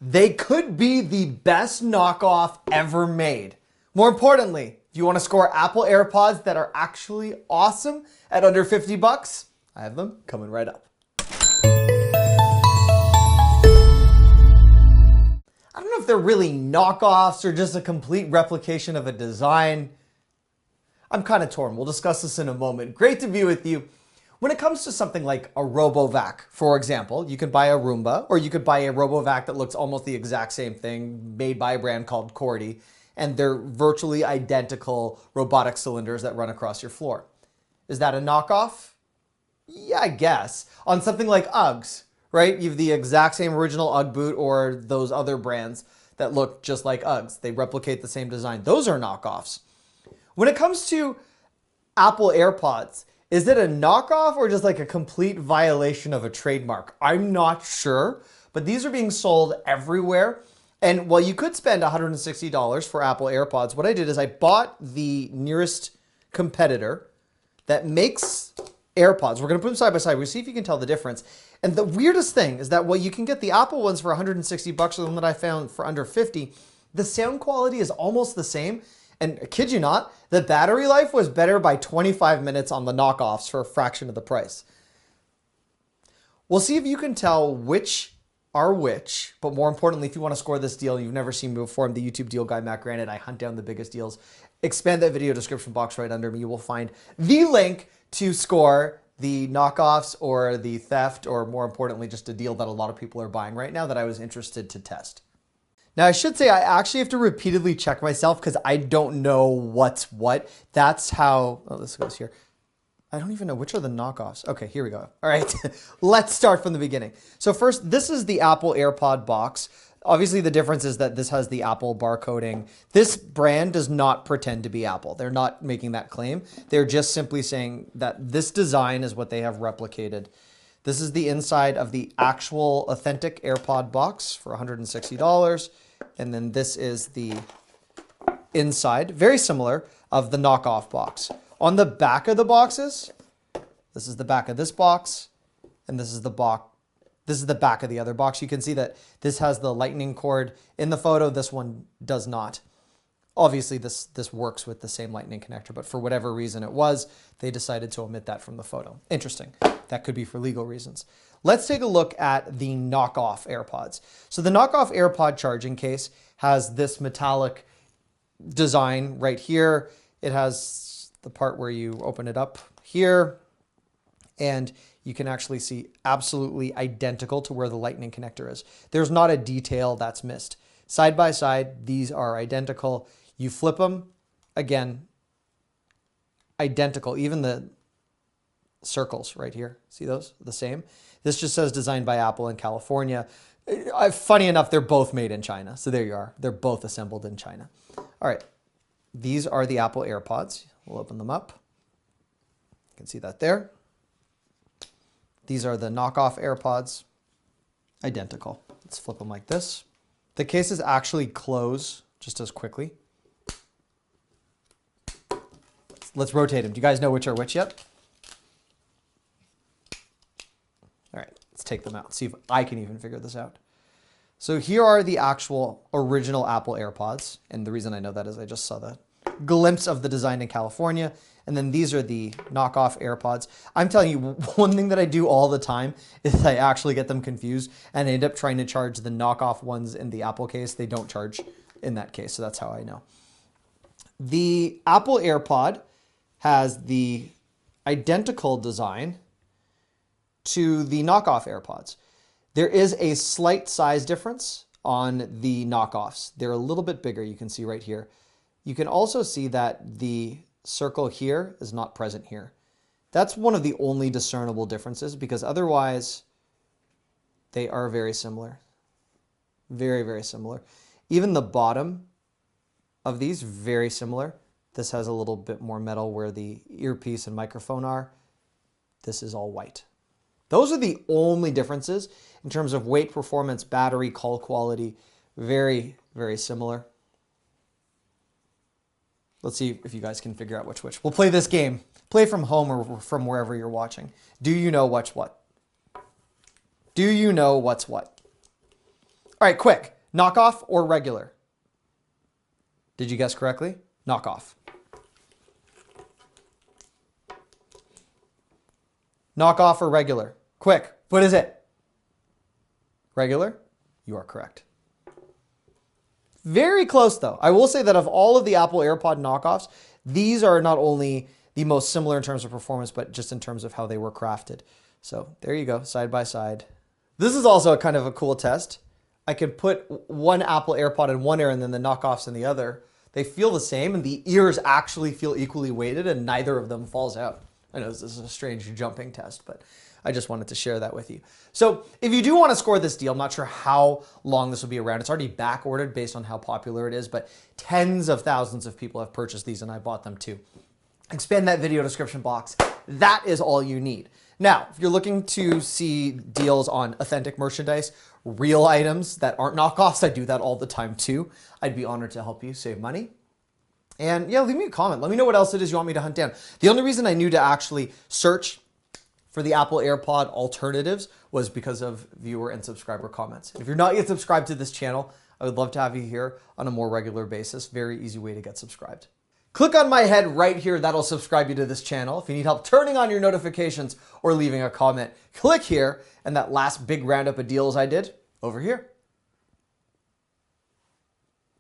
They could be the best knockoff ever made. More importantly, if you want to score Apple AirPods that are actually awesome at under 50 bucks, I have them coming right up. I don't know if they're really knockoffs or just a complete replication of a design. I'm kind of torn. We'll discuss this in a moment. Great to be with you. When it comes to something like a RoboVac, for example, you could buy a Roomba or you could buy a RoboVac that looks almost the exact same thing made by a brand called Cordy, and they're virtually identical robotic cylinders that run across your floor. Is that a knockoff? Yeah, I guess. On something like Uggs, right? You have the exact same original Ugg boot or those other brands that look just like Uggs. They replicate the same design. Those are knockoffs. When it comes to Apple AirPods, is it a knockoff or just like a complete violation of a trademark? I'm not sure, but these are being sold everywhere. And while you could spend $160 for Apple AirPods, what I did is I bought the nearest competitor that makes AirPods. We're going to put them side by side. We'll see if you can tell the difference. And the weirdest thing is that while you can get the Apple ones for 160 bucks, or the one that I found for under 50, the sound quality is almost the same. And I kid you not, the battery life was better by 25 minutes on the knockoffs for a fraction of the price. We'll see if you can tell which are which, but more importantly, if you want to score this deal, you've never seen me before, I'm the YouTube deal guy, Matt Granite. I hunt down the biggest deals. Expand that video description box right under me. You will find the link to score the knockoffs or the theft, or more importantly, just a deal that a lot of people are buying right now that I was interested to test. Now, I should say I actually have to repeatedly check myself because I don't know what's what. That's how, oh, this goes here. I don't even know which are the knockoffs. Okay, here we go. All right, let's start from the beginning. So first, this is the Apple AirPod box. Obviously, the difference is that this has the Apple barcoding. This brand does not pretend to be Apple. They're not making that claim. They're just simply saying that this design is what they have replicated. This is the inside of the actual authentic AirPod box for $160. And then this is the inside, very similar, of the knockoff box. On the back of the boxes, this is the back of this box, and this is the back of the other box. You can see that this has the lightning cord in the photo. This one does not. Obviously, this works with the same lightning connector, but for whatever reason they decided to omit that from the photo. Interesting. That could be for legal reasons. Let's take a look at the knockoff AirPods. So the knockoff AirPod charging case has this metallic design right here. It has the part where you open it up here, and you can actually see absolutely identical to where the lightning connector is. There's not a detail that's missed. Side by side, these are identical. You flip them, again, identical. Even the circles right here, see those? The same. This just says designed by Apple in California. Funny enough, they're both made in China. So there you are. They're both assembled in China. All right. These are the Apple AirPods. We'll open them up. You can see that there. These are the knockoff AirPods. Identical. Let's flip them like this. The cases actually close just as quickly. Let's rotate them. Do you guys know which are which yet? All right, let's take them out. See if I can even figure this out. So here are the actual original Apple AirPods. And the reason I know that is I just saw the glimpse of the design in California. And then these are the knockoff AirPods. I'm telling you, one thing that I do all the time is I actually get them confused and I end up trying to charge the knockoff ones in the Apple case. They don't charge in that case, so that's how I know. The Apple AirPod has the identical design to the knockoff AirPods. There is a slight size difference on the knockoffs. They're a little bit bigger, you can see right here. You can also see that the circle here is not present here. That's one of the only discernible differences because otherwise they are very similar. Very, very similar. Even the bottom of these, very similar. This has a little bit more metal where the earpiece and microphone are. This is all white. Those are the only differences in terms of weight, performance, battery, call quality. Very, very similar. Let's see if you guys can figure out which. We'll play this game. Play from home or from wherever you're watching. Do you know what's what? Do you know what's what? All right, quick. Knockoff or regular? Did you guess correctly? Knockoff. Knockoff or regular? Quick, what is it? Regular? You are correct. Very close though. I will say that of all of the Apple AirPod knockoffs, these are not only the most similar in terms of performance, but just in terms of how they were crafted. So there you go, side by side. This is also kind of a cool test. I could put one Apple AirPod in one ear and then the knockoffs in the other. They feel the same and the ears actually feel equally weighted and neither of them falls out. I know this is a strange jumping test, but I just wanted to share that with you. So if you do want to score this deal, I'm not sure how long this will be around. It's already back ordered based on how popular it is, but tens of thousands of people have purchased these and I bought them too. Expand that video description box. That is all you need. Now, if you're looking to see deals on authentic merchandise, real items that aren't knockoffs, I do that all the time too. I'd be honored to help you save money. And yeah, leave me a comment. Let me know what else it is you want me to hunt down. The only reason I knew to actually search for the Apple AirPod alternatives was because of viewer and subscriber comments. If you're not yet subscribed to this channel, I would love to have you here on a more regular basis. Very easy way to get subscribed. Click on my head right here. That'll subscribe you to this channel. If you need help turning on your notifications or leaving a comment, click here. And that last big roundup of deals I did over here.